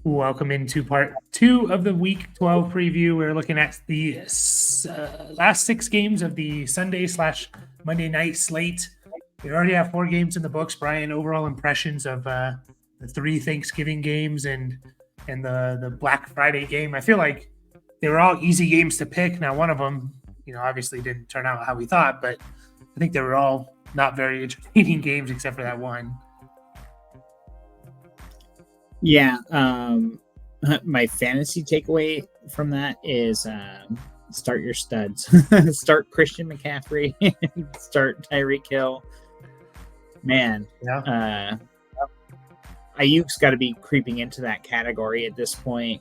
Welcome into part 2 of the Week 12 preview. We're looking at the last 6 games of the Sunday/Monday night slate. We already have 4 games in the books. Brian, overall impressions of the 3 Thanksgiving games and the Black Friday game. I feel like they were all easy games to pick. Now, one of them, obviously didn't turn out how we thought, but I think they were all not very entertaining games except for that one. Yeah, my fantasy takeaway from that is start your studs. Start Christian McCaffrey, start Tyreek Hill. Man, Ayuk's got to be creeping into that category at this point.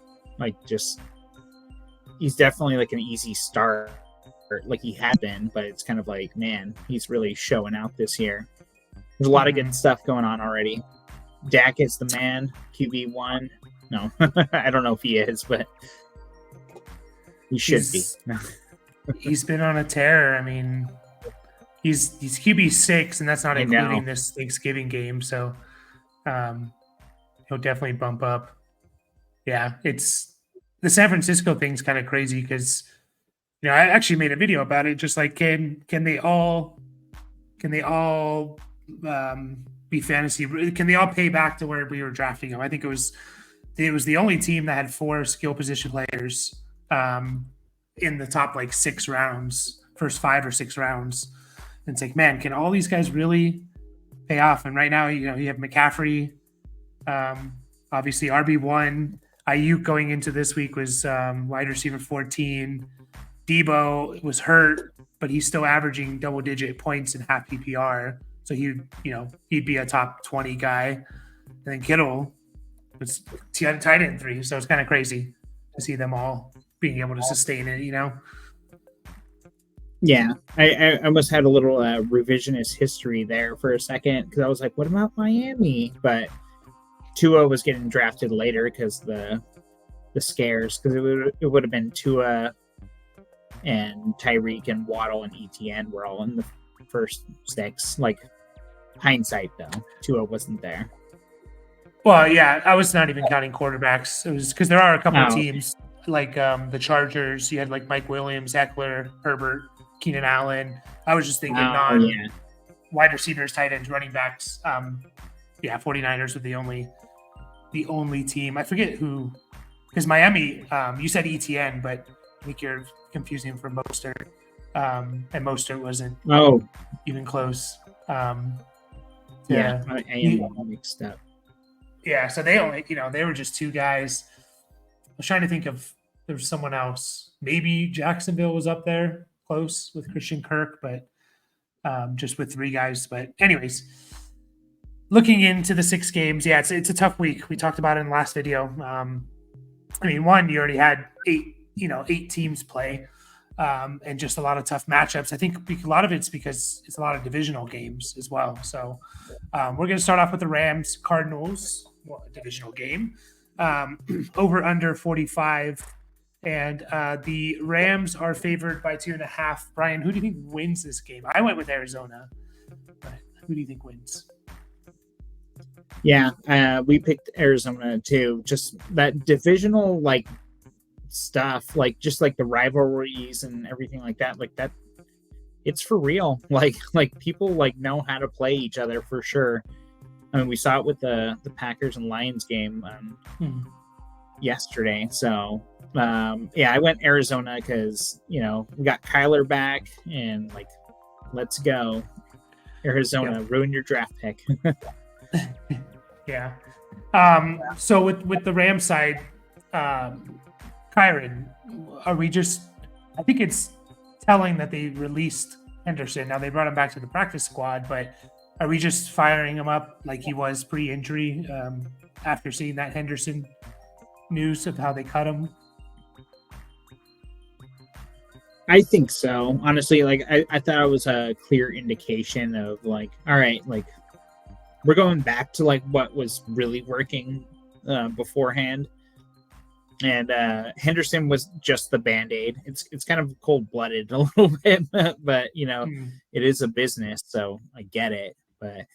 He's definitely like an easy start, like he had been, but it's kind of like, man, he's really showing out this year. There's a lot of good stuff going on already. Dak is the man, QB1. No, I don't know if he is, but he should be. He's been on a tear. I mean, he's QB6, and that's not including this Thanksgiving game. So he'll definitely bump up. Yeah, it's the San Francisco thing's kind of crazy because I actually made a video about it. Just like can they all be fantasy? Can they all pay back to where we were drafting them? I think it was the only team that had 4 skill position players in the top 6 rounds, first 5 or 6 rounds. And it's like, man, can all these guys really pay off? And right now, you have McCaffrey, obviously RB1. Ayuk going into this week was wide receiver 14. Debo was hurt, but he's still averaging double-digit points in half PPR. So he'd be a top 20 guy. And then Kittle was tight end 3. So it's kind of crazy to see them all being able to sustain it, Yeah, I almost had a little revisionist history there for a second because I was like, what about Miami? But Tua was getting drafted later because the scares, because it would have been Tua and Tyreek and Waddle and ETN were all in the first 6. Hindsight though, Tua wasn't there. Well, yeah, I was not even counting quarterbacks. It was because there are a couple of teams like the Chargers. You had Mike Williams, Eckler, Herbert, Keenan Allen. I was just thinking wide receivers, tight ends, running backs. 49ers were the only team. I forget who, because Miami. You said ETN, but I think you're confusing him for Mostert, and Mostert wasn't even close. I am mixed up. Yeah, so they only, they were just 2 guys. I was trying to think of there was someone else. Maybe Jacksonville was up there close with Christian Kirk, but just with 3 guys. But anyways, looking into the 6 games, it's a tough week. We talked about it in the last video. One, you already had 8 teams play. And just a lot of tough matchups. I think a lot of it's because it's a lot of divisional games as well. So we're going to start off with the Rams Cardinals divisional game, over under 45, and the Rams are favored by 2.5. Brian, who do you think wins this game? I went with Arizona, but who do you think wins? Yeah, we picked Arizona too. Just that divisional stuff, just the rivalries and everything like that, it's for real. People know how to play each other for sure. I mean, we saw it with the Packers and Lions game yesterday. So I went Arizona because we got Kyler back and let's go Arizona. Ruin your draft pick. Yeah. So with the Rams side, Kyron, I think it's telling that they released Henderson. Now they brought him back to the practice squad, but are we just firing him up like he was pre-injury after seeing that Henderson news of how they cut him? I think so. Honestly, I thought it was a clear indication of all right, we're going back to what was really working beforehand. And Henderson was just the Band-Aid. It's kind of cold-blooded a little bit, but it is a business, so I get it. But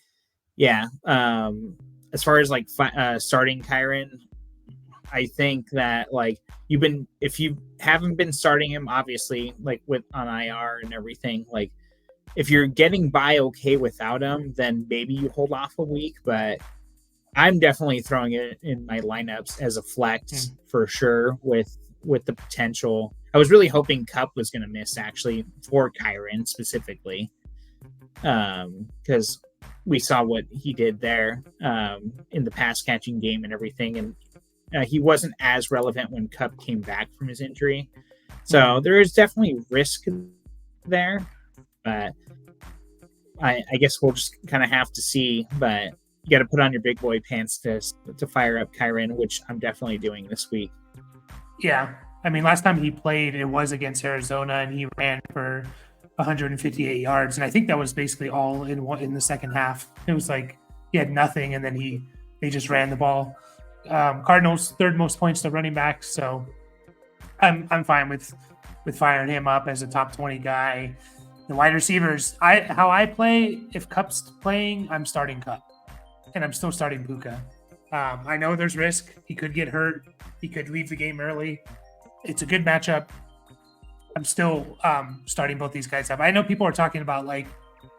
yeah, as far as starting Kyron, I think that like if you haven't been starting him, obviously like with on IR and everything, like if you're getting by okay without him, then maybe you hold off a week. But I'm definitely throwing it in my lineups as a flex for sure with the potential. I was really hoping Cup was going to miss actually for Kyren specifically, because we saw what he did there in the pass catching game and everything, and he wasn't as relevant when Cup came back from his injury. So there is definitely risk there, but I guess we'll just kind of have to see. But you got to put on your big boy pants to fire up Kyren, which I'm definitely doing this week. Yeah. I mean, last time he played, it was against Arizona, and he ran for 158 yards. And I think that was basically all in the second half. It was like he had nothing, and then they just ran the ball. Cardinals third most points to running back, so I'm fine with firing him up as a top 20 guy. The wide receivers, how I play, if Cup's playing, I'm starting Cup, and I'm still starting Puka. I know there's risk. He could get hurt. He could leave the game early. It's a good matchup. I'm still starting both these guys up. I know people are talking about like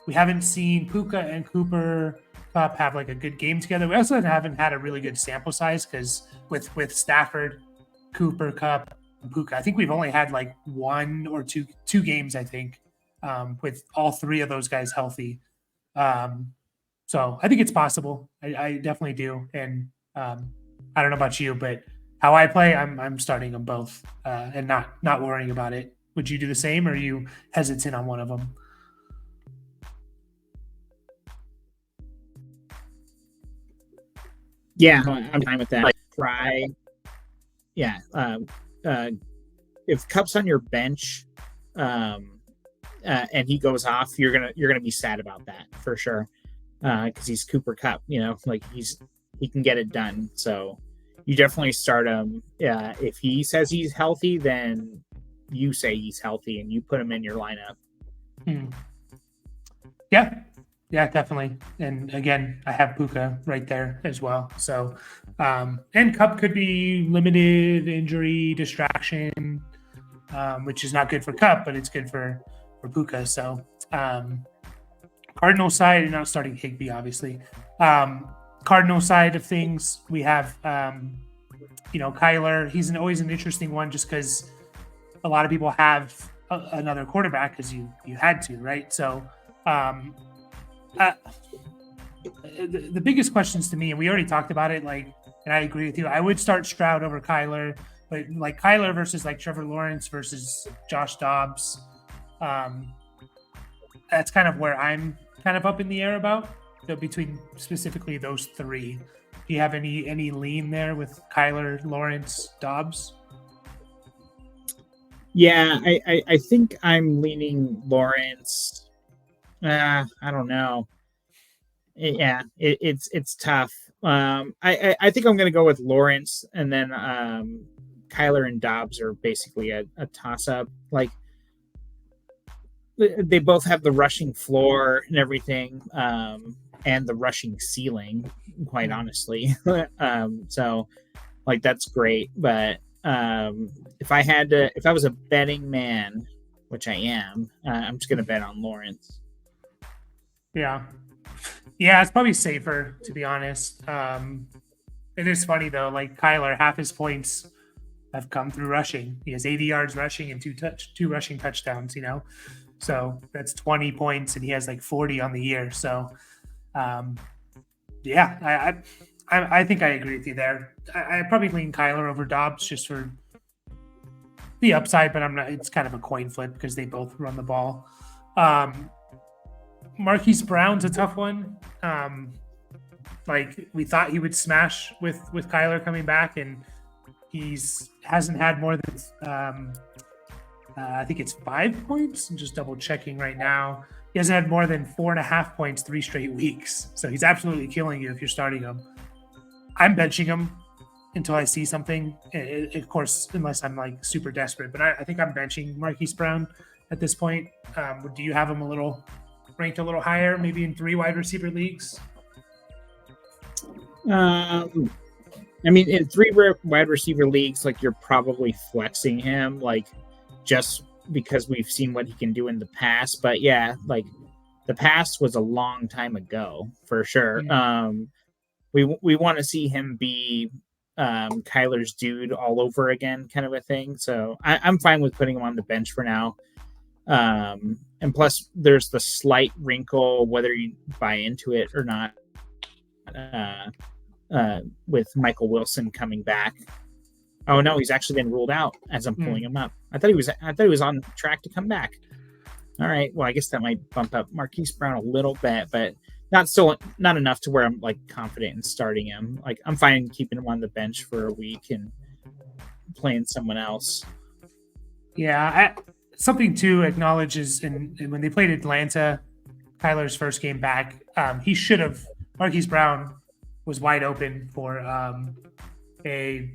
we haven't seen Puka and Cooper Cup have like a good game together. We also haven't had a really good sample size because with Stafford, Cooper, Cup, and Puka, I think we've only had like one or two games, I think, with all three of those guys healthy. So I think it's possible. I definitely do. And I don't know about you, but how I play, I'm starting them both and not worrying about it. Would you do the same, or are you hesitant on one of them? Yeah, I'm fine with that. Like, try, yeah. If Cup's on your bench, and he goes off, you're gonna be sad about that for sure, because he's Cooper Cup. You know, like he can get it done. So you definitely start him. If he says he's healthy, then you say he's healthy and you put him in your lineup. Yeah, definitely. And again, I have Puka right there as well. So, and Cup could be limited injury distraction, which is not good for Cup, but it's good for Puka. So, Cardinal side, and not starting Higbee, obviously. Cardinal side of things, we have, Kyler. He's always an interesting one just because a lot of people have another quarterback because you had to, right? So, the biggest questions to me, and we already talked about it, like, and I agree with you, I would start Stroud over Kyler, but like Kyler versus like Trevor Lawrence versus Josh Dobbs, that's kind of where I'm kind of up in the air about. So between specifically those three, do you have any lean there with Kyler, Lawrence, Dobbs? Yeah, I think I'm leaning Lawrence. I don't know. It's tough. I think I'm gonna go with Lawrence, and then Kyler and Dobbs are basically a toss up. Like they both have the rushing floor and everything, and the rushing ceiling. Quite honestly, so like that's great. But if I was a betting man, which I am, I'm just gonna bet on Lawrence. Yeah, it's probably safer, to be honest. It is funny though, like Kyler, half his points have come through rushing. He has 80 yards rushing and two rushing touchdowns, so that's 20 points, and he has like 40 on the year. So yeah, I think I agree with you there. I probably lean Kyler over Dobbs just for the upside, but I'm not. It's kind of a coin flip because they both run the ball. Marquise Brown's a tough one. Like we thought he would smash with Kyler coming back, and hasn't had more than I think it's 5 points. I'm just double checking right now. He hasn't had more than 4.5 points 3 straight weeks. So he's absolutely killing you if you're starting him. I'm benching him until I see something. Of course, unless I'm like super desperate. But I think I'm benching Marquise Brown at this point. Do you have him ranked a little higher, maybe in 3 wide receiver leagues? I mean, in three wide receiver leagues, like you're probably flexing him, like just because we've seen what he can do in the past. But yeah, like the past was a long time ago for sure. Mm. We want to see him be Kyler's dude all over again, kind of a thing. So I'm fine with putting him on the bench for now. And plus, there's the slight wrinkle, whether you buy into it or not, with Michael Wilson coming back. Oh no, he's actually been ruled out as I'm pulling him up. I thought he was on track to come back. All right, well, I guess that might bump up Marquise Brown a little bit, but not enough to where I'm like confident in starting him. Like I'm fine keeping him on the bench for a week and playing someone else. Yeah, something to acknowledge is when they played Atlanta, Kyler's first game back, he should have. Marquise Brown was wide open for a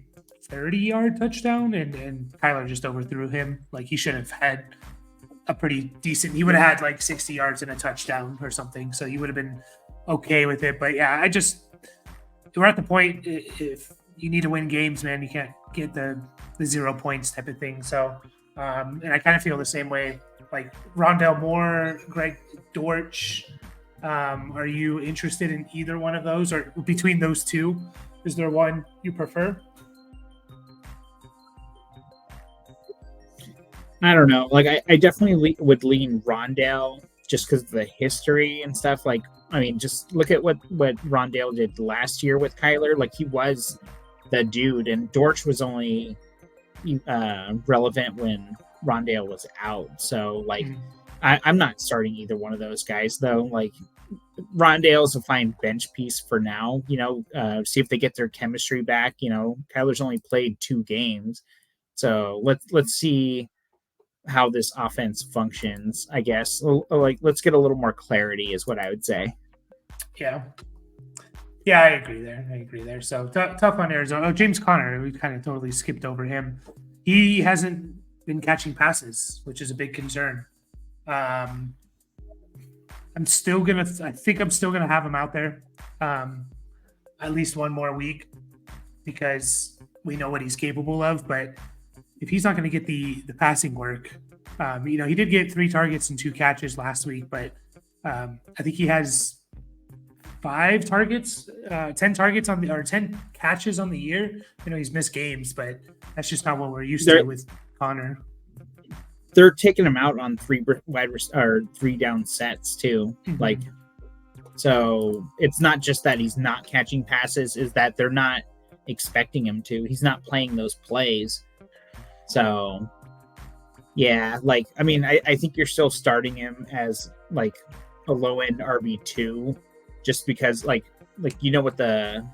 30-yard touchdown, and Kyler just overthrew him. Like he should have had a pretty decent. He would have had like 60 yards and a touchdown or something, so he would have been okay with it. But yeah, we're at the point if you need to win games, man, you can't get the 0 points type of thing. So, and I kind of feel the same way. Like Rondell Moore, Greg Dortch. Are you interested in either one of those, or between those two, is there one you prefer? I don't know. Like I definitely would lean Rondale just because of the history and stuff. Like I mean, just look at what Rondale did last year with Kyler. Like he was the dude, and Dortch was only relevant when Rondale was out. So like, I'm not starting either one of those guys though. Like Rondale's a fine bench piece for now. You know, see if they get their chemistry back. You know, Kyler's only played 2 games, so let's see how this offense functions. I guess like let's get a little more clarity is what I would say. Yeah, I agree there. So tough on Arizona. Oh, James Conner, we kind of totally skipped over him. He hasn't been catching passes, which is a big concern. I think I'm still gonna have him out there at least one more week because we know what he's capable of. But if he's not going to get the passing work, you know, he did get 3 targets and 2 catches last week, but I think he has 5 targets, 10 targets 10 catches on the year. You know, he's missed games, but that's just not what we're used to with Connor. They're taking him out on 3 down sets too. Mm-hmm. Like, so it's not just that he's not catching passes, is that they're not expecting him to. He's not playing those plays. So yeah, like, I mean, I think you're still starting him as like a low end RB2 just because like, you know what the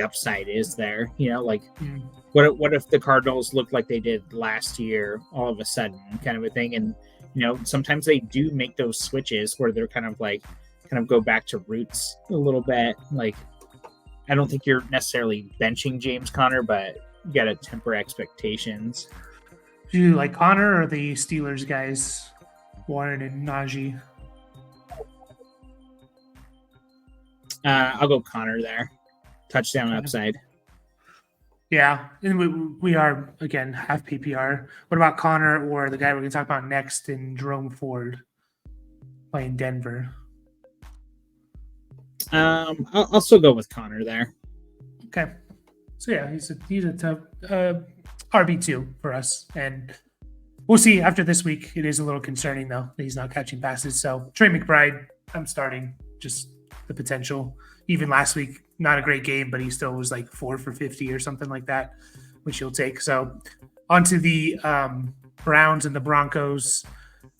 upside is there, you know, like what if the Cardinals look like they did last year all of a sudden kind of a thing. And, you know, sometimes they do make those switches where they're kind of go back to roots a little bit. Like, I don't think you're necessarily benching James Conner, but you got to temper expectations. Do you like Conner or the Steelers guys, Warren and Najee? I'll go Conner there. Touchdown upside. Yeah, and we are, again, half PPR. What about Conner or the guy we're going to talk about next in Jerome Ford playing Denver? I'll still go with Conner there. Okay. So yeah, he's a tough RB2 for us, and we'll see after this week. It is a little concerning though that he's not catching passes. So Trey McBride, I'm starting, just the potential. Even last week, not a great game, but he still was like 4 for 50 or something like that, which you'll take. So onto the Browns and the Broncos.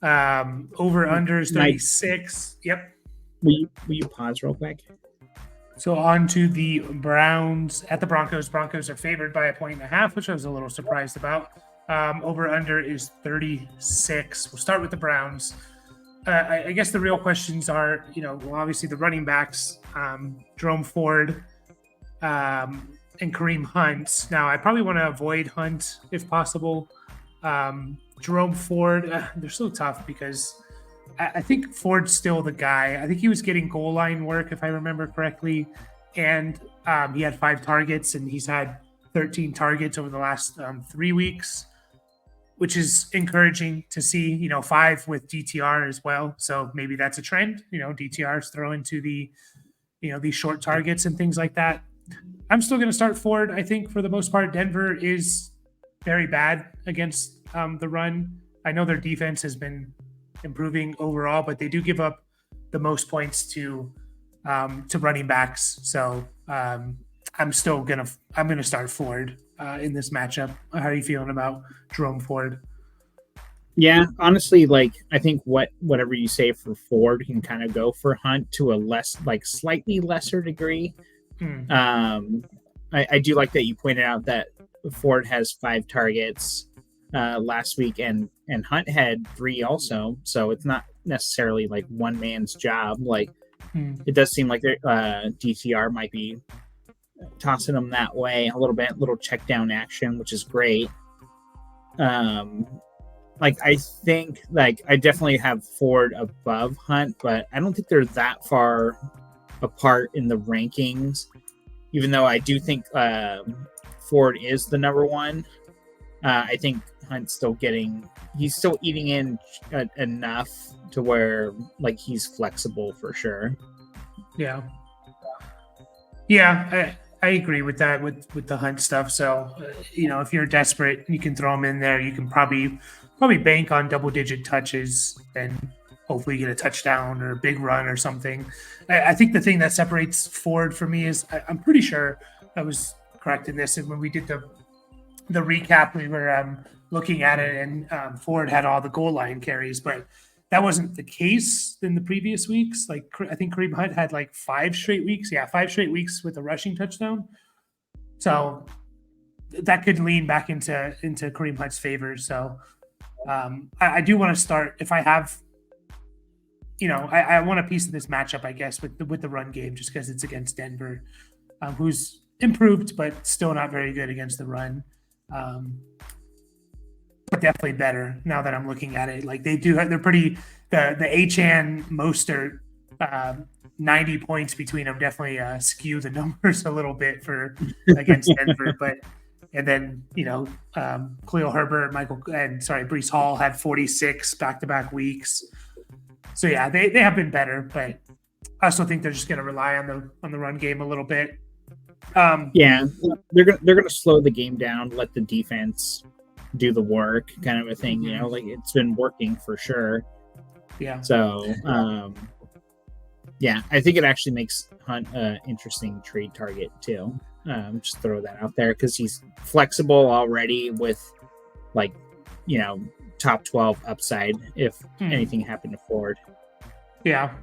Over unders 36. Yep. Will you pause real quick? So on to the Browns at the Broncos. Broncos are favored by 1.5, which I was a little surprised about. Over under is 36. We'll start with the Browns. I guess the real questions are, you know, well, obviously the running backs, Jerome Ford and Kareem Hunt. Now, I probably want to avoid Hunt if possible. Jerome Ford, they're so tough because I think Ford's still the guy. I think he was getting goal line work, if I remember correctly. and he had 5 targets, and he's had 13 targets over the last 3 weeks, which is encouraging to see. 5 with DTR as well, so maybe that's a trend. DTR's throwing to the these short targets and things like that. I'm still going to start Ford. I think for the most part, Denver is very bad against the run. I know their defense has been improving overall, but they do give up the most points to running backs. So I'm gonna start Ford in this matchup. How are you feeling about Jerome Ford? Yeah, honestly, like I think whatever you say for Ford can kind of go for Hunt to a slightly lesser degree. I do like that you pointed out that Ford has 5 targets last week, and Hunt had 3 also. So it's not necessarily like one man's job. Like it does seem like DTR might be tossing them that way a little bit, little check down action, which is great. I think I definitely have Ford above Hunt, but I don't think they're that far apart in the rankings. Even though I do think Ford is the number one, I think Hunt's still eating in enough to where he's flexible for sure. Yeah, I agree with that with the Hunt stuff. So if you're desperate, you can throw him in there. You can probably bank on double-digit touches and hopefully get a touchdown or a big run or something. I think the thing that separates Ford for me is I'm pretty sure I was correct in this. And when we did the recap, we were looking at it, and Ford had all the goal line carries, but that wasn't the case in the previous weeks. I think Kareem Hunt had 5 straight weeks. Yeah, 5 straight weeks with a rushing touchdown. So that could lean back into Kareem Hunt's favor. So I do want to start if I have. I want a piece of this matchup, I guess, with the run game, just because it's against Denver, who's improved but still not very good against the run. But definitely better now that I'm looking at it. They're pretty. The Achane Mostert 90 points between them definitely skew the numbers a little bit for against Denver, but. And then, Khalil Herbert, Breece Hall had 46 back-to-back weeks. So yeah, they have been better, but I still think they're just going to rely on the run game a little bit. Yeah, they're gonna slow the game down, let the defense do the work, kind of a thing. It's been working for sure. Yeah. So, yeah, I think it actually makes Hunt an interesting trade target too. Just throw that out there because he's flexible already with top 12 upside if anything happened to Ford. Yeah.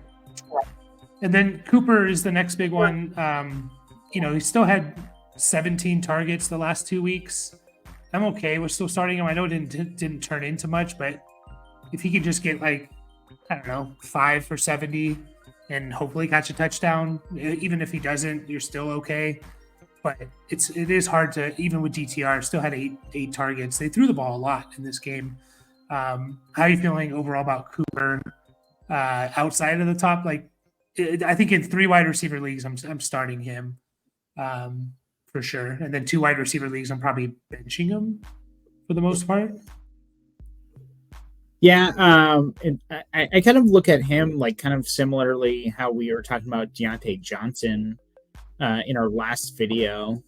And then Cooper is the next big one. He still had 17 targets the last 2 weeks. I'm okay with still starting him. I know it didn't turn into much, but if he could just get 5 for 70 and hopefully catch a touchdown, even if he doesn't, you're still okay. But it is hard to, even with DTR, still had eight targets. They threw the ball a lot in this game. How are you feeling overall about Cooper outside of the top? I think in 3 wide receiver leagues, I'm starting him for sure. And then 2 wide receiver leagues, I'm probably benching him for the most part. Yeah, I kind of look at him kind of similarly how we were talking about Deontay Johnson in our last video,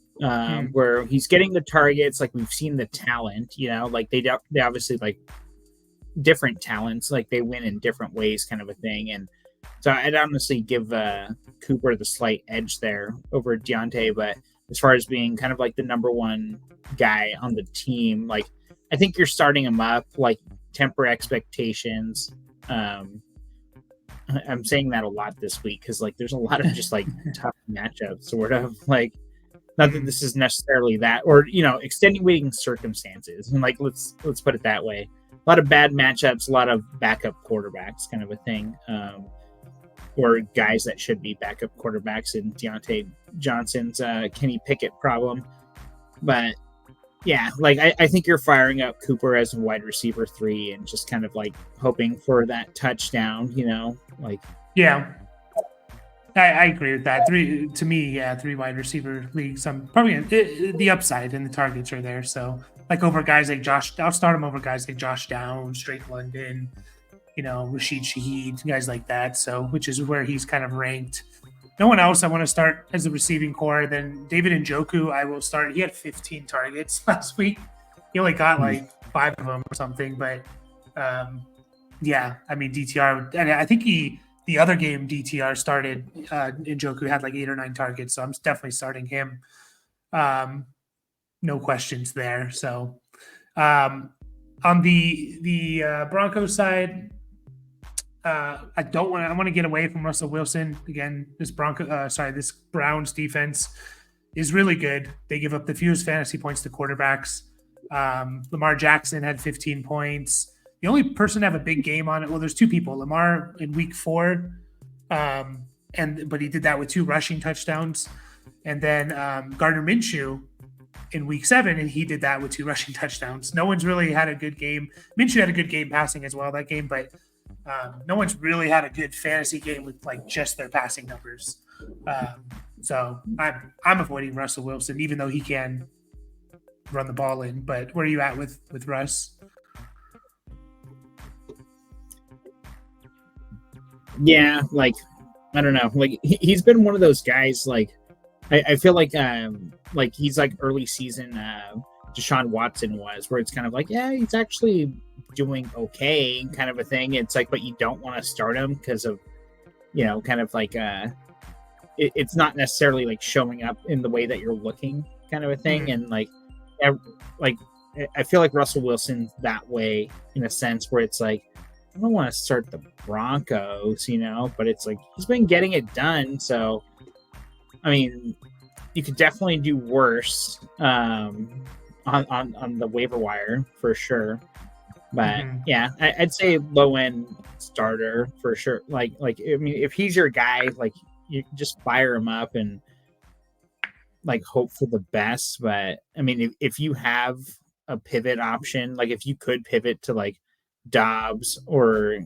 where he's getting the targets. We've seen the talent, they obviously different talents, they win in different ways, kind of a thing. And so I'd honestly give Cooper the slight edge there over Deontay. But as far as being kind of the number one guy on the team, I think you're starting him up, temper expectations. I'm saying that a lot this week because there's a lot of just tough matchups, sort of not that this is necessarily that, or extenuating circumstances, and let's put it that way. A lot of bad matchups, a lot of backup quarterbacks, kind of a thing, or guys that should be backup quarterbacks in Deontay Johnson's Kenny Pickett problem. But yeah, I think you're firing up Cooper as a wide receiver 3 and just kind of hoping for that touchdown, Yeah. I agree with that. Three to me, yeah, 3 wide receiver leagues. I'm probably the upside and the targets are there. So like over guys like Josh, I'll start him over guys like Josh Downs, Drake London, Rashid Shaheed, guys like that. So which is where he's kind of ranked. No one else I want to start as a receiving core. Then David Njoku, I will start. He had 15 targets last week. He only got like 5 of them or something. But yeah, I mean DTR, and I think the other game DTR started. Njoku had like 8 or 9 targets, so I'm definitely starting him. No questions there. So on the Broncos side, I want to get away from Russell Wilson again. This Browns defense is really good. They give up the fewest fantasy points to quarterbacks. Lamar Jackson had 15 points. The only person to have a big game on it, well, there's 2 people. Lamar in week 4, but he did that with 2 rushing touchdowns, and then Gardner Minshew in week 7, and he did that with 2 rushing touchdowns. No one's really had a good game. Minshew had a good game passing as well that game, but no one's really had a good fantasy game with like just their passing numbers. So I'm avoiding Russell Wilson, even though he can run the ball in. But where are you at with Russ? Yeah, like I don't know. Like he's been one of those guys. Like I feel like he's like early season Deshaun Watson was, where it's kind of like, yeah, he's actually doing okay, kind of a thing. It's like, but you don't want to start him because of, kind of like it's not necessarily like showing up in the way that you're looking, kind of a thing. And like I feel like Russell Wilson's that way in a sense where it's like, I don't want to start the Broncos, but it's like he's been getting it done. So, I mean, you could definitely do worse on the waiver wire for sure. But yeah, I'd say low end starter for sure. Like I mean, if he's your guy, like you just fire him up and like hope for the best. But I mean, if you have a pivot option, like if you could pivot to like Dobbs or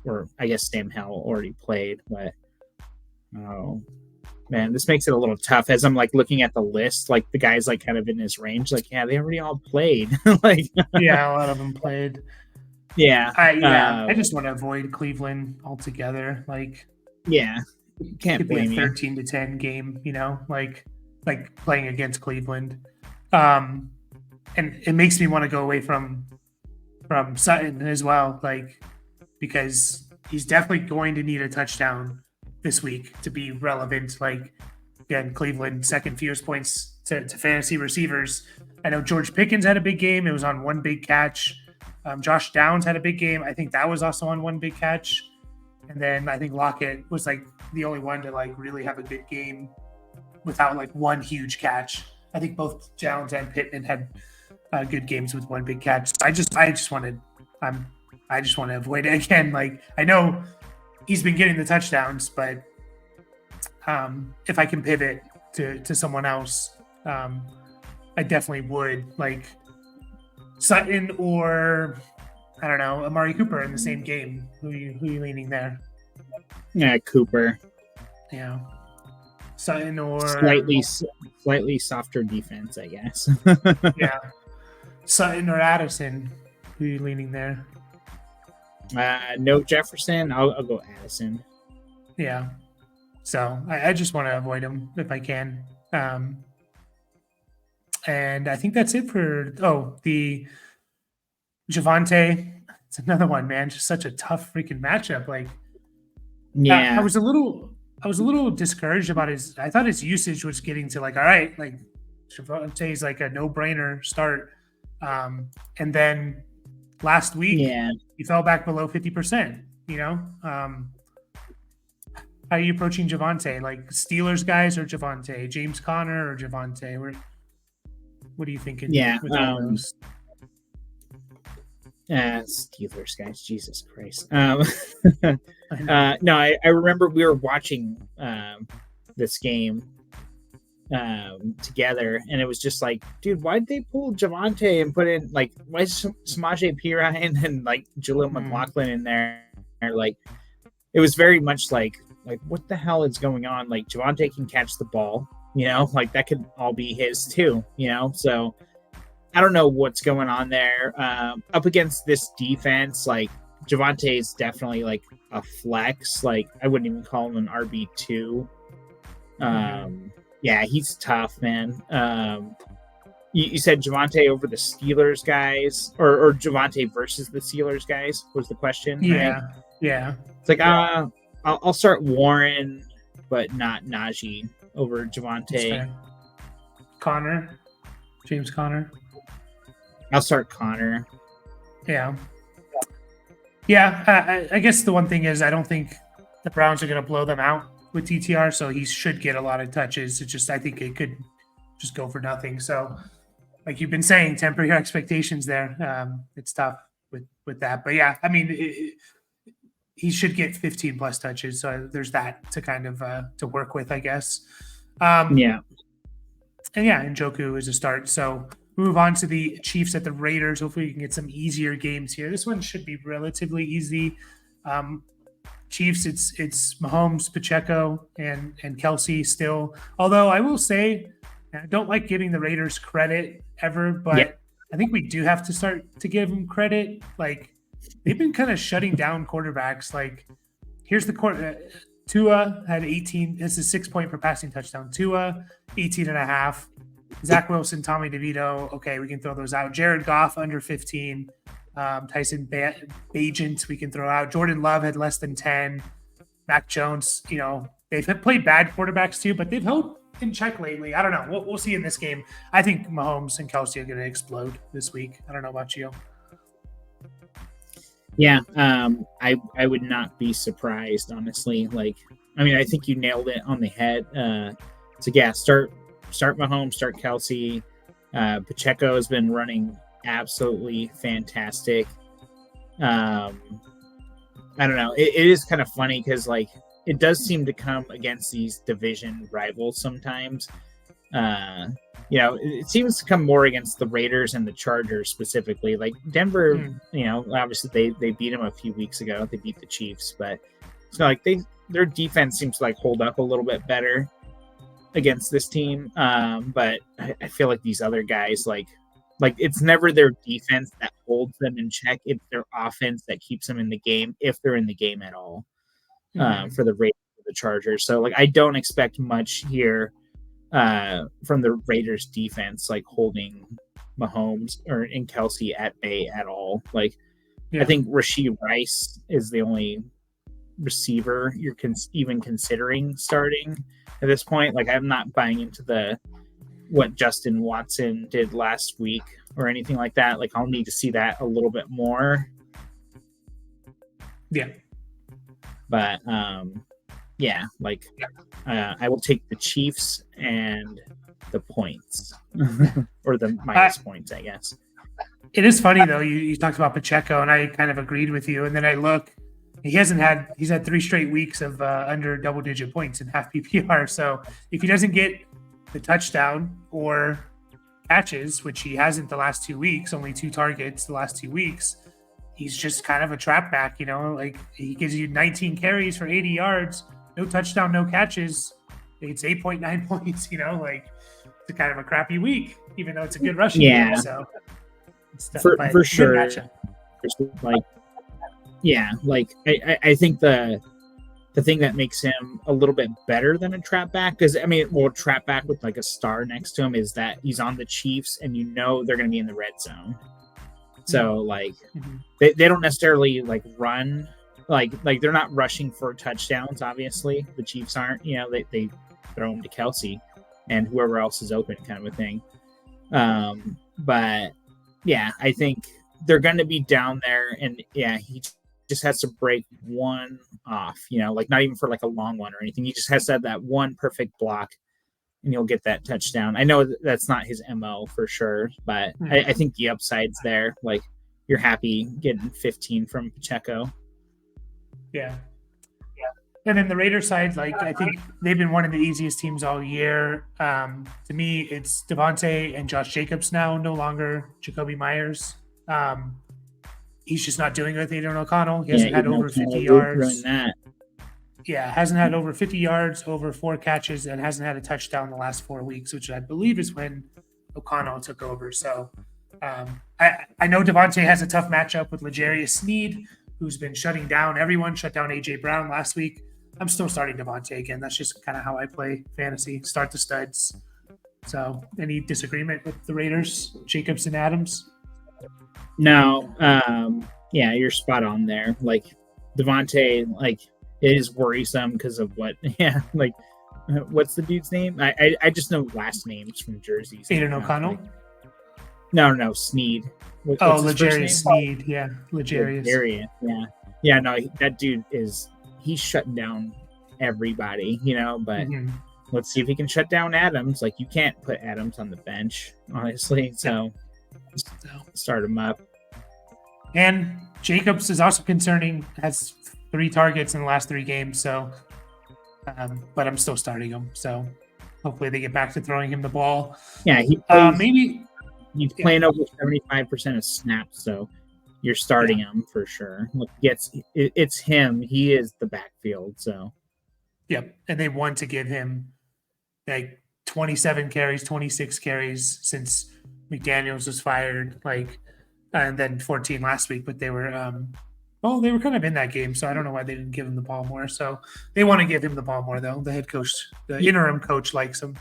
or I guess Sam Howell already played, but oh man, this makes it a little tough as I'm like looking at the list, like the guys like kind of in his range, like yeah, they already all played. Like yeah, a lot of them played. Yeah. I just want to avoid Cleveland altogether. Like yeah, can't blame be a 13-10 game, like playing against Cleveland. And it makes me want to go away from Sutton as well, like because he's definitely going to need a touchdown this week to be relevant. Like again, Cleveland second fewest points to fantasy receivers. I know George Pickens had a big game. It was on 1 big catch. Josh Downs had a big game. I think that was also on 1 big catch. And then I think Lockett was like the only one to like really have a good game without like 1 huge catch. I think both Downs and Pittman had good games with 1 big catch. I just want to avoid it again. Like I know he's been getting the touchdowns, but if I can pivot to someone else, I definitely would, like Sutton or I don't know, Amari Cooper in the same game. Who are you leaning there? Yeah, Cooper. Yeah, Sutton or slightly softer defense, I guess. Yeah, Sutton or Addison. Who are you leaning there? No Jefferson. I'll go Addison. Yeah. So I just want to avoid him if I can. And I think that's it for the Javonte. It's another one, man. Just such a tough freaking matchup. Like, yeah, I was a little discouraged about his. I thought his usage was getting to like, all right, like Javonte's like a no-brainer start. And then last week, he fell back below 50%. How are you approaching Javonte? Like Steelers guys or Javonte? James Conner or Javonte? What are you thinking? Yeah. With all those? Steelers guys, Jesus Christ. No, I remember we were watching this game together, and it was just like, dude, why'd they pull Javonte and put in like why is Samaje Perine and like Jaleel McLaughlin in there? Like it was very much like like, what the hell is going on? Like, Javonte can catch the ball, like that could all be his too, So I don't know what's going on there. Up against this defense, like Javonte is definitely like a flex. Like I wouldn't even call him an RB2. Yeah, he's tough, man. You said Javonte over the Steelers guys, or Javonte versus the Steelers guys was the question, right? Yeah. It's like I'll start Warren, but not Najee over Javonte. James Conner. I'll start Connor. Yeah. I guess the one thing is I don't think the Browns are going to blow them out with DTR, so he should get a lot of touches. It's just I think it could just go for nothing. So, like you've been saying, temper your expectations there. It's tough with that, but yeah, I mean, he should get 15 plus touches. So there's that to kind of to work with, I guess. And Njoku is a start. So move on to the Chiefs at the Raiders. Hopefully you can get some easier games here. This one should be relatively easy. Chiefs, it's Mahomes, Pacheco, and Kelsey still. Although I will say, I don't like giving the Raiders credit ever, but I think we do have to start to give them credit. Like they've been kind of shutting down quarterbacks. Like here's the Tua had 18. This is 6 point per passing touchdown. Tua 18.5. Zach Wilson, Tommy DeVito. Okay, we can throw those out. Jared Goff under 15. Tyson Bagent we can throw out. Jordan Love had less than 10. Mac Jones, they've played bad quarterbacks too, but they've held in check lately. I don't know. We'll see in this game. I think Mahomes and Kelsey are going to explode this week. I don't know about you. Yeah, I would not be surprised, honestly. Like, I mean, I think you nailed it on the head. So yeah, start Mahomes, start Kelsey. Pacheco has been running absolutely fantastic. I don't know. It is kind of funny because like it does seem to come against these division rivals sometimes. It seems to come more against the Raiders and the Chargers specifically. Like Denver, obviously they beat them a few weeks ago. They beat the Chiefs, but it's like their defense seems to like hold up a little bit better against this team. But I feel like these other guys, like it's never their defense that holds them in check. It's their offense that keeps them in the game, if they're in the game at all, for the Raiders or the Chargers. So like I don't expect much here from the Raiders defense, like holding Mahomes and Kelsey at bay at all. Like I think Rashee Rice is the only receiver you're even considering starting at this point. Like I'm not buying into what Justin Watson did last week or anything like that. Like I'll need to see that a little bit more. Yeah. But I will take the Chiefs and the poets or the minus points, I guess. It is funny though. You talked about Pacheco, and I kind of agreed with you. And then I look, he's had 3 straight weeks of under double-digit points in half PPR. So if he doesn't get the touchdown or catches, which he hasn't the last 2 weeks, only 2 targets the last 2 weeks, he's just kind of a trap back. Like he gives you 19 carries for 80 yards, no touchdown, no catches. It's 8.9 points. Like it's kind of a crappy week, even though it's a good rushing game. So for sure. I think the thing that makes him a little bit better than a trap back, because trap back with like a star next to him, is that he's on the Chiefs and they're going to be in the red zone. So like they don't necessarily like run, like they're not rushing for touchdowns. Obviously the Chiefs aren't, they throw them to Kelsey and whoever else is open, kind of a thing. But yeah, I think they're going to be down there, and he just has to break one off, like not even for like a long one or anything. He just has to have that one perfect block and you'll get that touchdown. I know that's not his MO for sure, but I think the upside's there. Like you're happy getting 15 from Pacheco. Yeah. And then the Raiders side, like I think they've been one of the easiest teams all year. To me, it's Devontae and Josh Jacobs now, no longer Jacoby Myers. He's just not doing it with Aiden O'Connell. He hasn't had over 50 yards. hasn't had over 50 yards, over 4 catches, and hasn't had a touchdown in the last 4 weeks, which I believe is when O'Connell took over. So I know Devontae has a tough matchup with L'Jarius Sneed, who's been shutting down everyone, shut down A.J. Brown last week. I'm still starting Devontae again. That's just kind of how I play fantasy, start the studs. So any disagreement with the Raiders, Jacobs and Adams? No, yeah, you're spot on there. Like Devontae, like it is worrisome because of what, yeah, like what's the dude's name? I just know last names from jerseys. Aiden O'Connell? Like, no, Sneed. What's L'Jarius Sneed, yeah, L'Jarius. Yeah, no, that dude he's shutting down everybody, but let's see if he can shut down Adams. Like you can't put Adams on the bench, honestly, so start him up. And Jacobs is also concerning, has 3 targets in the last 3 games, so but I'm still starting him, so hopefully they get back to throwing him the ball. Yeah, he's playing over 75% of snaps, so you're starting him for sure. Look, it's him. He is the backfield, so. Yep, and they want to give him like 27 carries, 26 carries since McDaniels was fired, and then 14 last week. But they were, they were kind of in that game, so I don't know why they didn't give him the ball more. So they want to give him the ball more, though. The head coach, the interim coach, likes him.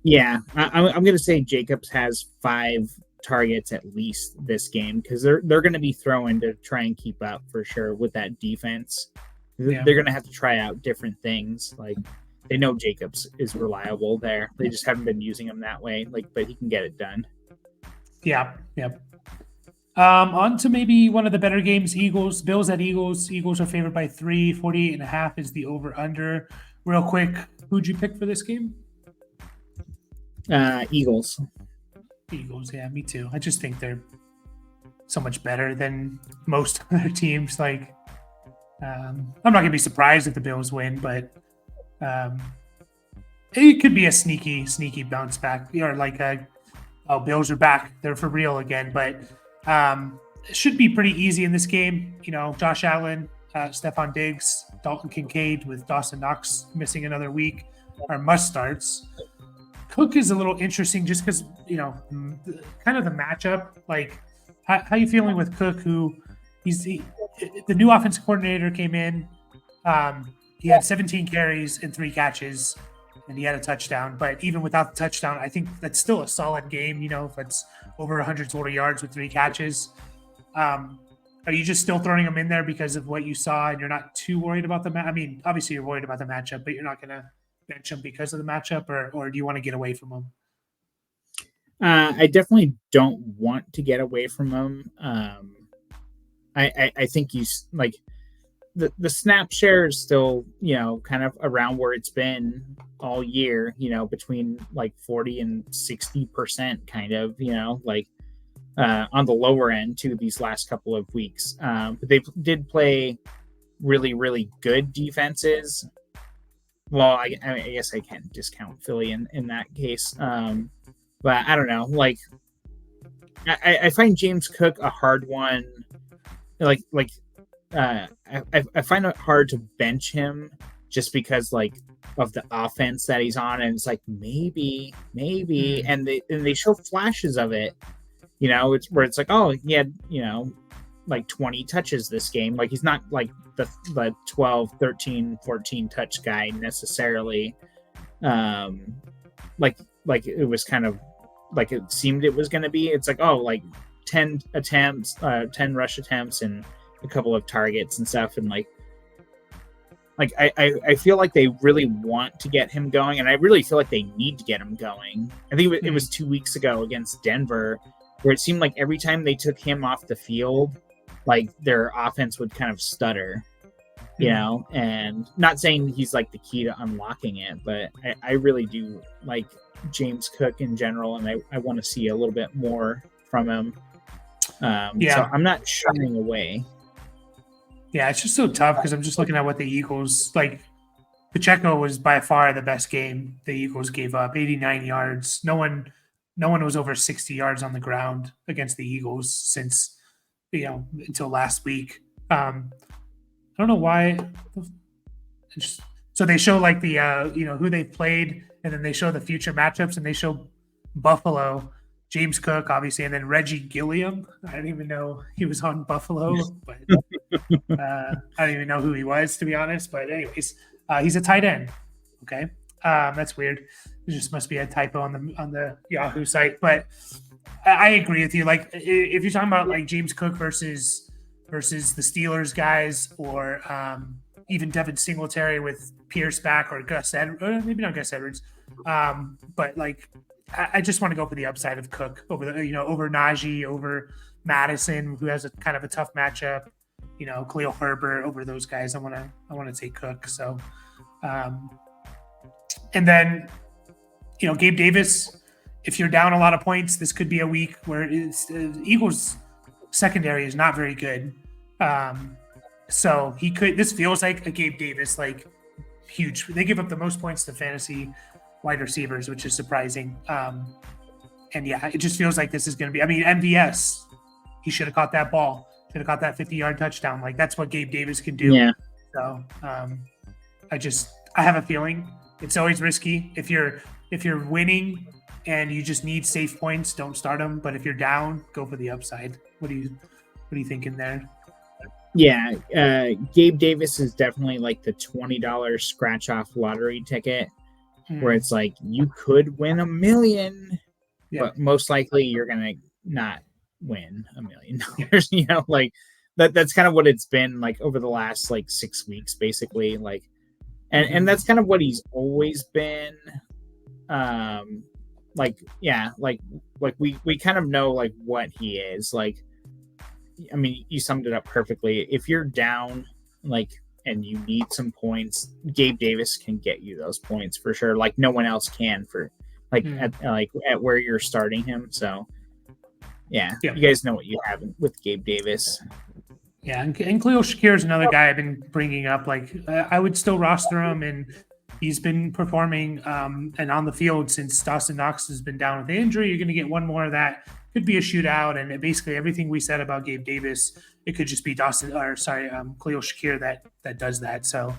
Yeah, I'm going to say Jacobs has 5 targets at least this game because they're going to be throwing to try and keep up for sure with that defense. Yeah. They're going to have to try out different things. Like they know Jacobs is reliable there. They just haven't been using him that way. But he can get it done. Yeah. On to maybe one of the better games. Bills at Eagles. Eagles are favored by 3. 48.5 is the over under. Real quick, who'd you pick for this game? Eagles, yeah, me too. I just think they're so much better than most other teams. I'm not gonna be surprised if the Bills win, but it could be a sneaky bounce back. Bills are back, they're for real again. But it should be pretty easy in this game. Josh Allen, Stephon Diggs, Dalton Kincaid with Dawson Knox missing another week are must starts. Cook is a little interesting just because, kind of the matchup. How you feeling with Cook, who the new offensive coordinator came in. He had 17 carries and 3 catches, and he had a touchdown. But even without the touchdown, I think that's still a solid game, if it's over 100 total yards with 3 catches. Are you just still throwing him in there because of what you saw and you're not too worried about the match? I mean, obviously you're worried about the matchup, but you're not going to bench him because of the matchup, or do you want to get away from him? I definitely don't want to get away from him. I think he's the snap share is still, kind of around where it's been all year, between 40 and 60% kind of, on the lower end too these last couple of weeks. But they did play really, really good defenses. Well, I guess I can't discount Philly in that case. But I don't know. I find James Cook a hard one. I find it hard to bench him just because of the offense that he's on, and it's maybe, and they show flashes of it. It's where it's he had 20 touches this game. He's not the 12, 13, 14 touch guy necessarily. It was kind of it seemed it was going to be. It's 10 attempts, 10 rush attempts and a couple of targets and stuff. And I feel like they really want to get him going, and I really feel like they need to get him going. I think it was 2 weeks ago against Denver where it seemed like every time they took him off the field, their offense would kind of stutter, and not saying he's the key to unlocking it, but I really do like James Cook in general, and I want to see a little bit more from him. So I'm not shying away. Yeah, it's just so tough because I'm just looking at what the Eagles Pacheco was by far the best game the Eagles gave up, 89 yards. No one was over 60 yards on the ground against the Eagles since until last week. I don't know why So they show like the who they've played, and then they show the future matchups, and they show Buffalo, James Cook, obviously, and then Reggie Gilliam. I didn't even know he was on Buffalo, but I don't even know who he was, to be honest. But anyways, he's a tight end. Okay, that's weird. It just must be a typo on the Yahoo site. But I agree with you. Like if you're talking about like James Cook versus the Steelers guys, or even Devin Singletary with Pierce back, or Gus Edwards, maybe not Gus Edwards, but like I just want to go for the upside of Cook over over Najee, over Madison, who has a kind of a tough matchup. Khalil Herbert over those guys. I want to take Cook. So, and then Gabe Davis. If you're down a lot of points, this could be a week where Eagles secondary is not very good. So he could. This feels like a Gabe Davis like huge. They give up the most points to fantasy wide receivers, which is surprising. And yeah, it just feels like this is going to be. I mean, MVS, he should have caught that ball. Should have caught that 50-yard touchdown. Like that's what Gabe Davis can do. Yeah. So I have a feeling it's always risky. If you're winning and you just need safe points, don't start them. But if you're down, go for the upside. What are you thinking there? Yeah, Gabe Davis is definitely like the $20 scratch off lottery ticket, where it's like you could win $1 million, but most likely you're gonna not win $1 million. Like that's kind of what it's been like over the last like 6 weeks, basically. Like, and that's kind of what he's always been. We kind of know like what he is like. I mean, you summed it up perfectly. If you're down, like, and you need some points, Gabe Davis can get you those points for sure. Like no one else can for like at where you're starting him. So yeah, you guys know what you have with Gabe Davis. Yeah, and Khalil Shakir is another guy I've been bringing up. Like I would still roster him, and he's been performing and on the field since Dawson Knox has been down with the injury. You're going to get one more of that. Could be a shootout, and basically everything we said about Gabe Davis, it could just be Khalil Shakir that does that. So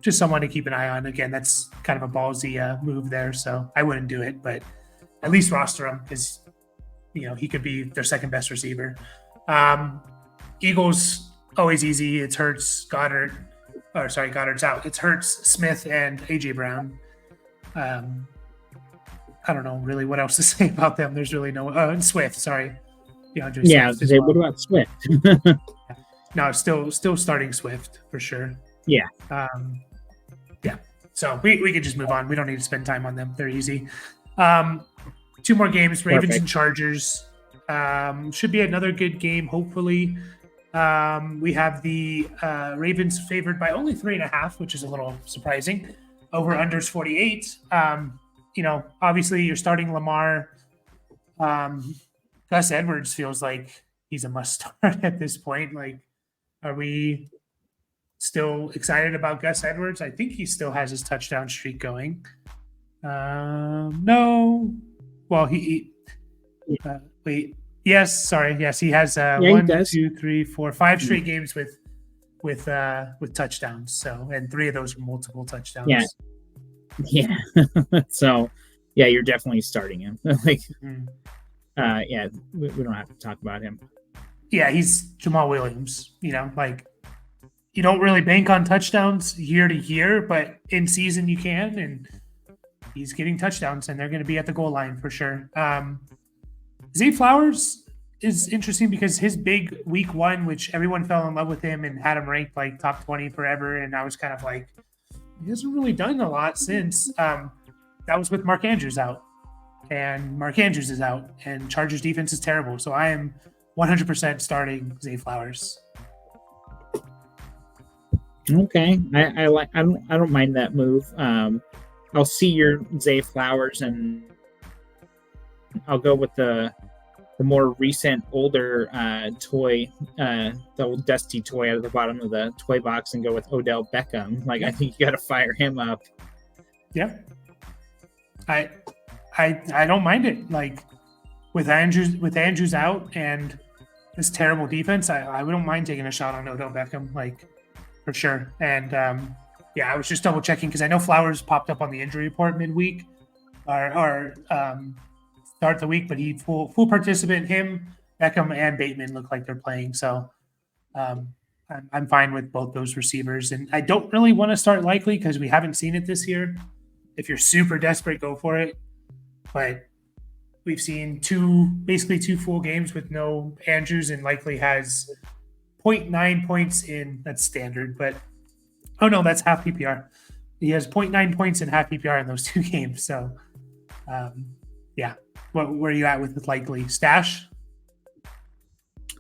just someone to keep an eye on. Again, that's kind of a ballsy move there, so I wouldn't do it, but at least roster him because he could be their second best receiver. Eagles always easy. It's Hurts, Goddard's out. It's Hurts, Smith, and AJ Brown. I don't know really what else to say about them. There's really no and Swift. Sorry, Swift what about Swift? No, still starting Swift for sure. Yeah. So we could just move on. We don't need to spend time on them. They're easy. 2 more games: Ravens and Chargers. Should be another good game. Hopefully, we have the Ravens favored by only 3.5, which is a little surprising. Over unders 48. Obviously you're starting Lamar. Gus Edwards feels like he's a must start at this point. Like, are we still excited about Gus Edwards? I think he still has his touchdown streak going. No. Well, wait. Yes, sorry. Yes, he has 1, 2, 3, 4, 5 straight games with touchdowns. So, and 3 of those were multiple touchdowns. Yeah. So, yeah, you're definitely starting him. Like, we don't have to talk about him. Yeah, he's Jamal Williams. Like you don't really bank on touchdowns year to year, but in season you can, and he's getting touchdowns, and they're going to be at the goal line for sure. Zay Flowers is interesting because his big week 1, which everyone fell in love with him and had him ranked like top 20 forever, and I was kind of like, he hasn't really done a lot since. That was with Mark Andrews out, and Mark Andrews is out, and Chargers defense is terrible. So I am 100% starting Zay Flowers. Okay, I don't mind that move. I'll see your Zay Flowers, and I'll go with the more recent, older toy, the old dusty toy out of the bottom of the toy box, and go with Odell Beckham. Like, I think you got to fire him up. Yeah, I don't mind it. Like with Andrews out and this terrible defense, I don't mind taking a shot on Odell Beckham, like for sure. And Yeah, I was just double checking because I know Flowers popped up on the injury report midweek or start the week, but he full participant. Him, Beckham, and Bateman look like they're playing. So I'm fine with both those receivers, and I don't really want to start Likely because we haven't seen it this year. If you're super desperate, go for it. But we've seen basically two full games with no Andrews, and Likely has 0.9 points in that's standard, but oh no, that's half PPR. He has 0.9 points in half PPR in those two games. So, yeah, where are you at with Likely stash?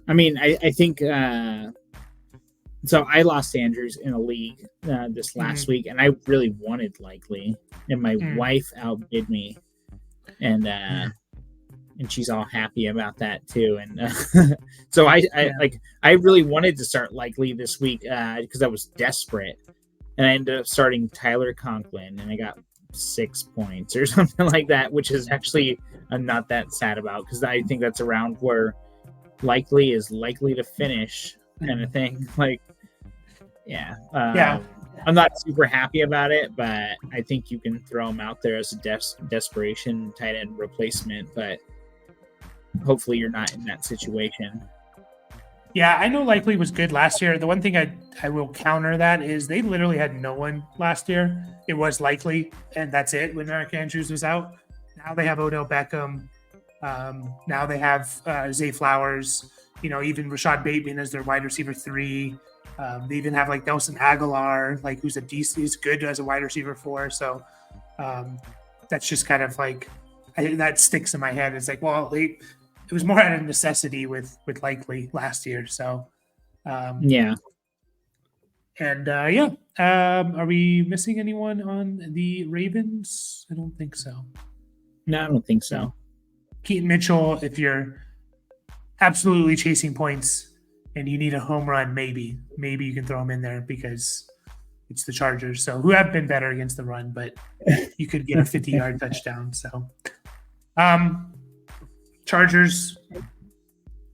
I mean, I think so. I lost Andrews in a league this last week, and I really wanted Likely, and my wife outbid me, and she's all happy about that too. And so I really wanted to start Likely this week because I was desperate, and I ended up starting Tyler Conklin, and I got 6 points or something like that, which is actually I'm not that sad about because I think that's around where Likely is likely to finish kind of thing. Like, yeah. I'm not super happy about it, but I think you can throw him out there as a desperation tight end replacement, but hopefully you're not in that situation. Yeah, I know Likely was good last year. The one thing I will counter that is they literally had no one last year. It was Likely, and that's it when Mark Andrews was out. Now they have Odell Beckham. Now they have Zay Flowers, even Rashad Bateman as their wide receiver 3. They even have like Nelson Aguilar, like who's he's good as a wide receiver 4. So that's just kind of like that sticks in my head. It's like, well, it was more out of necessity with Likely last year. So yeah. And are we missing anyone on the Ravens? I don't think so. No, I don't think so. Keaton Mitchell, if you're absolutely chasing points and you need a home run, maybe you can throw him in there because it's the Chargers, so who have been better against the run, but you could get a 50-yard touchdown. So, Chargers.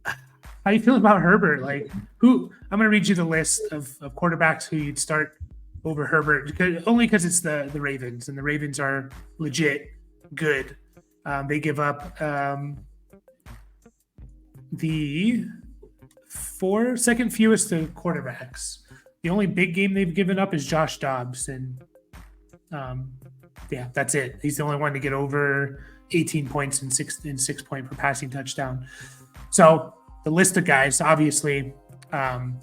How you feel about Herbert? Like, I'm going to read you the list of quarterbacks who you'd start over Herbert, only because it's the Ravens, and the Ravens are legit good. They give up the second fewest to quarterbacks. The only big game they've given up is Josh Dobbs, and that's it. He's the only one to get over 18 points and 6 point per passing touchdown. So the list of guys, obviously,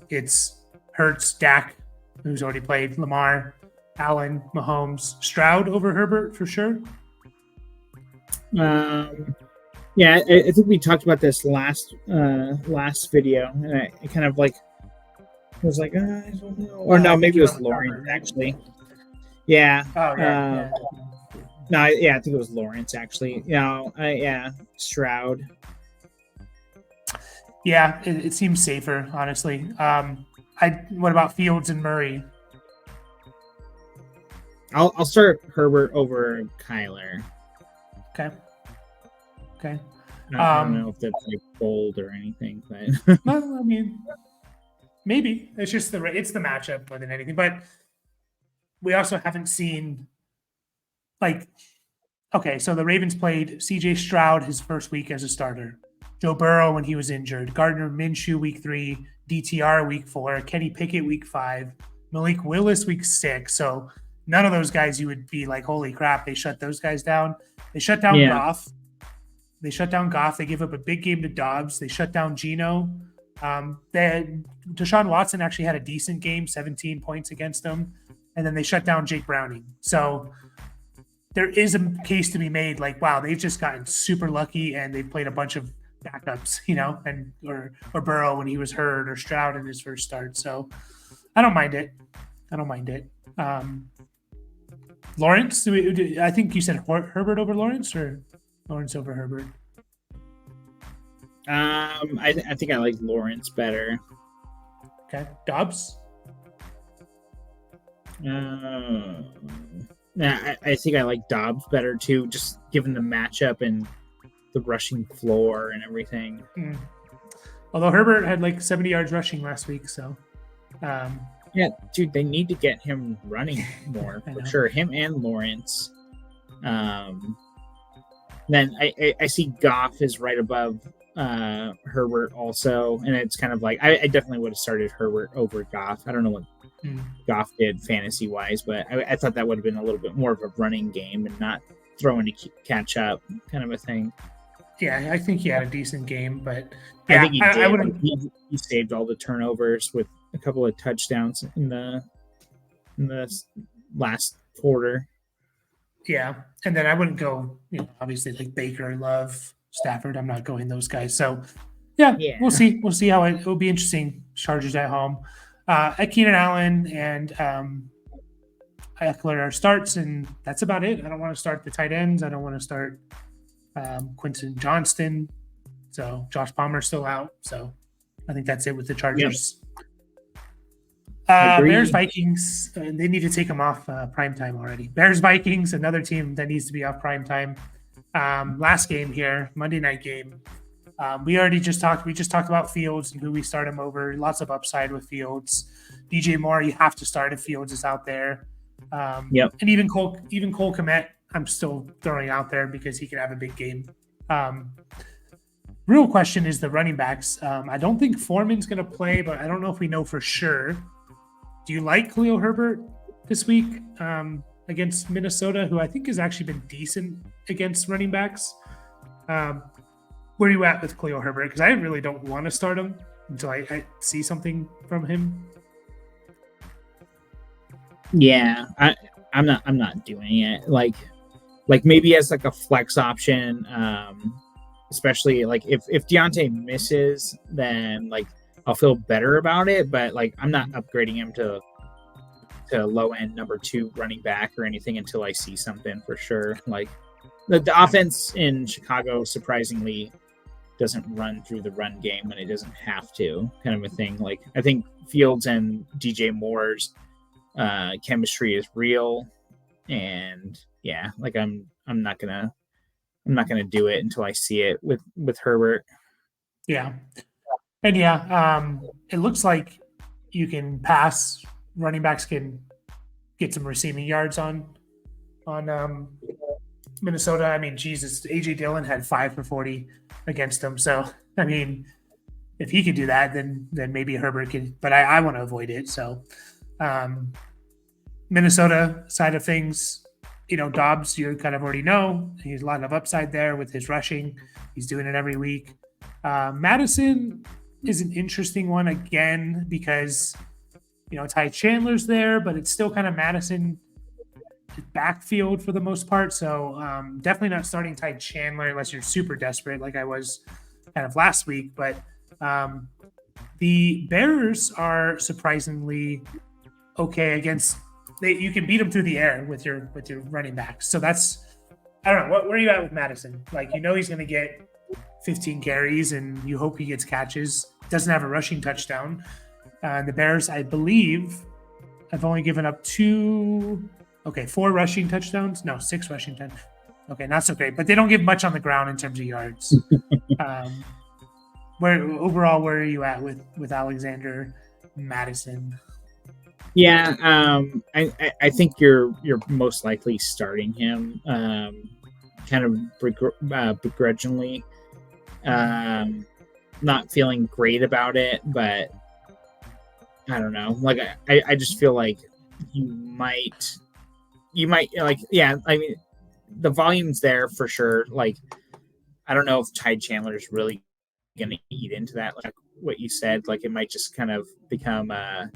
it's Hurts, Dak, who's already played, Lamar, Allen, Mahomes, Stroud over Herbert for sure. Yeah, I think we talked about this last video, and I kind of like was like, I don't know, or no, maybe it was Lawrence actually. Yeah. Oh yeah. No, I think it was Lawrence actually. Stroud. Yeah, it seems safer, honestly. What about Fields and Murray? I'll start Herbert over Kyler. Okay. I don't know if that's like bold or anything, but well, I mean, maybe it's just it's the matchup more than anything. But we also haven't seen so the Ravens played CJ Stroud his first week as a starter, Joe Burrow when he was injured, Gardner Minshew week 3, DTR week 4, Kenny Pickett week 5, Malik Willis week 6. So none of those guys you would be like, holy crap, they shut those guys down. They shut down Goff. They give up a big game to Dobbs. They shut down Geno. Deshaun Watson actually had a decent game, 17 points against them. And then they shut down Jake Browning. So there is a case to be made like, wow, they've just gotten super lucky and they've played a bunch of backups, and or Burrow when he was hurt or Stroud in his first start. So I don't mind it. Lawrence, I think you said Herbert over Lawrence or Lawrence over Herbert? I think I like Lawrence better. Okay. Dobbs? I think I like Dobbs better too, just given the matchup and the rushing floor and everything. Although Herbert had like 70 yards rushing last week, so Yeah, dude, they need to get him running more I for know. sure. Him and Lawrence. Then I see Goff is right above Herbert also, and it's kind of like I definitely would have started Herbert over Goff. I don't know what Mm. Goff did fantasy wise, but I thought that would have been a little bit more of a running game and not throwing to catch up kind of a thing. Yeah, I think he had a decent game, but I yeah, think he I did. Like wouldn't. he saved all the turnovers with a couple of touchdowns in the last quarter. Yeah, and then I wouldn't go. Obviously like Baker, Love, Stafford. I'm not going those guys. So yeah, Yeah. we'll see. We'll see how it will be interesting. Chargers at home. At Keenan Allen and Eckler starts, and that's about it. I don't want to start the tight ends. I don't want to start Quinton Johnston. So Josh Palmer's still out. So I think that's it with the Yep. Chargers. Agree. Bears Vikings. They need to take them off prime time already. Bears Vikings, another team that needs to be off prime time. Last game here, Monday night game. We just talked about Fields and who we start him over. Lots of upside with Fields. DJ Moore, you have to start if Fields is out there. Yep. And even Cole Kmet, I'm still throwing out there because he could have a big game. Real question is the running backs. I don't think Foreman's going to play, but I don't know if we know for sure. Do you like Khalil Herbert this week against Minnesota, who I think has actually been decent against running backs? Where are you at with Khalil Herbert? Because I really don't want to start him until I see something from him. Yeah, I'm not doing it. Like maybe as like a flex option, especially like if Deontay misses, then like I'll feel better about it. But like I'm not upgrading him to low end number 2 running back or anything until I see something for sure. Like the offense in Chicago surprisingly doesn't run through the run game when it doesn't have to, kind of a thing. Like I think Fields and DJ Moore's chemistry is real, and yeah, like I'm not gonna do it until I see it with Herbert. Yeah, and yeah, it looks like you can pass. Running backs can get some receiving yards on Minnesota. I mean, Jesus, AJ Dillon had 5 for 40 against them. So I mean, if he could do that, then maybe Herbert can. But I want to avoid it. So Minnesota side of things, Dobbs, you kind of already know. He's a lot of upside there with his rushing. He's doing it every week. Madison is an interesting one again because, Ty Chandler's there, but it's still kind of Madison backfield for the most part. So definitely not starting Ty Chandler unless you're super desperate like I was kind of last week. But the Bears are surprisingly okay against you can beat them through the air with your running backs. So that's, I don't know, where are you at with Madison? Like, he's going to get 15 carries and you hope he gets catches. Doesn't have a rushing touchdown. The Bears, I believe, have only given up 4 rushing touchdowns. No, 6 rushing touchdowns. Okay, not so great, but they don't give much on the ground in terms of yards. Where are you at with Alexander Madison? Yeah, I think you're most likely starting him, kind of begrudgingly. Not feeling great about it, but I don't know. Like I just feel like you might like, yeah. I mean, the volume's there for sure. Like I don't know if Ty Chandler is really going to eat into that. Like what you said, like it might just kind of become a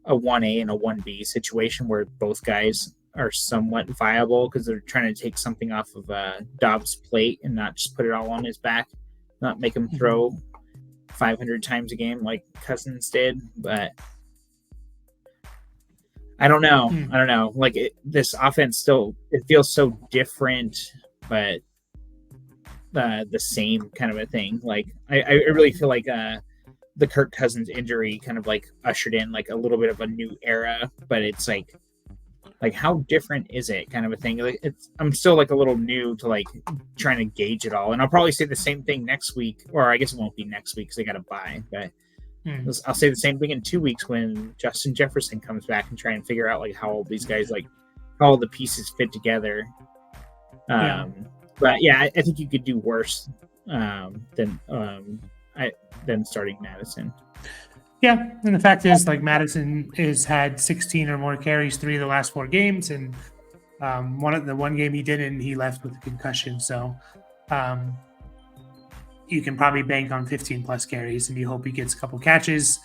1A and a 1B situation where both guys are somewhat viable because they're trying to take something off of Dobbs' plate and not just put it all on his back, not make him throw 500 times a game like Cousins did. But I don't know. Like this offense still, it feels so different, but the same kind of a thing. Like I really feel like the Kirk Cousins injury kind of like ushered in like a little bit of a new era, but it's like how different is it kind of a thing. Like I'm still like a little new to like trying to gauge it all, and I'll probably say the same thing next week, or I guess it won't be next week because they got to buy. But I'll say the same thing in 2 weeks when Justin Jefferson comes back and try and figure out like how all these guys like how all the pieces fit together. But yeah, I think you could do worse than starting Madison. Yeah, and the fact is, like, Madison has had 16 or more carries 3 of the last 4 games, and one game he didn't, he left with a concussion. So you can probably bank on 15 plus carries, and you hope he gets a couple catches.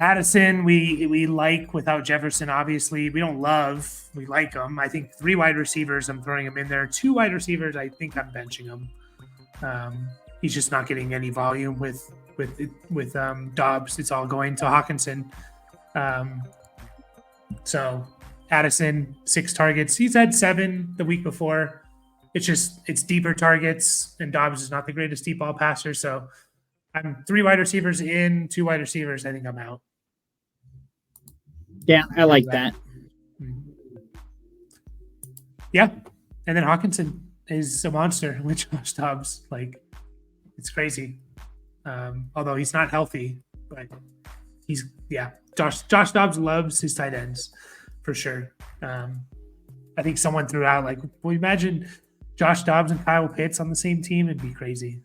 Addison, we like without Jefferson. Obviously, we don't love. We like him. I think 3 wide receivers, I'm throwing him in there. 2 wide receivers, I think I'm benching him. He's just not getting any volume with Dobbs. It's all going to Hawkinson. So Addison, 6 targets. He's had 7 the week before. It's deeper targets, and Dobbs is not the greatest deep ball passer. So I'm 3 wide receivers in, 2 wide receivers. I think I'm out. Yeah, I like that. Yeah, and then Hawkinson is a monster with Josh Dobbs. Like, it's crazy. Although he's not healthy, but Josh Dobbs loves his tight ends for sure. I think someone threw out like, well, imagine Josh Dobbs and Kyle Pitts on the same team. It'd be crazy.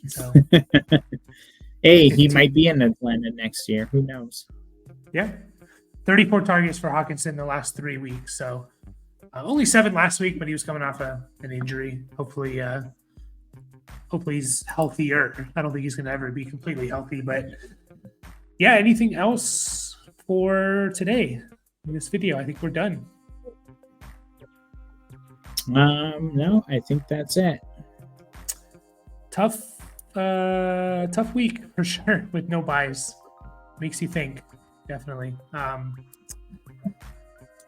So hey, he might be in Atlanta next year. Who knows? Yeah, 34 targets for Hawkinson the last 3 weeks. So only 7 last week, but he was coming off an injury. Hopefully he's healthier. I don't think he's going to ever be completely healthy, but yeah. Anything else for today in this video? I think we're done. No, I think that's it. Tough week for sure with no buys. Makes you think, definitely.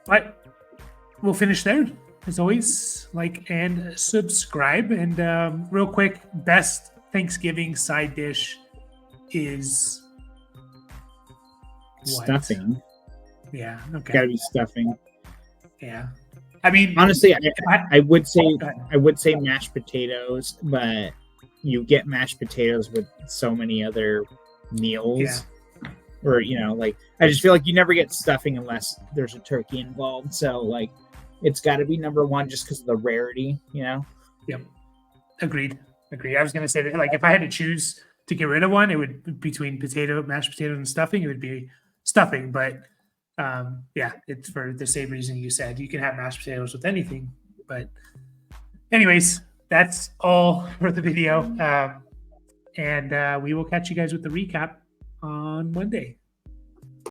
But we'll finish there. As always, like and subscribe. And real quick, best Thanksgiving side dish is what? Stuffing. Yeah, okay. Gotta be stuffing. Yeah. I mean, honestly, I would say mashed potatoes, but you get mashed potatoes with so many other meals. Yeah. Or, like, I just feel like you never get stuffing unless there's a turkey involved. So, like, it's got to be number one just because of the rarity, Yep. Agreed. I was going to say that, like, if I had to choose to get rid of one, it would between mashed potatoes and stuffing, it would be stuffing. But, it's for the same reason you said. You can have mashed potatoes with anything. But anyways, that's all for the video. And we will catch you guys with the recap on Monday.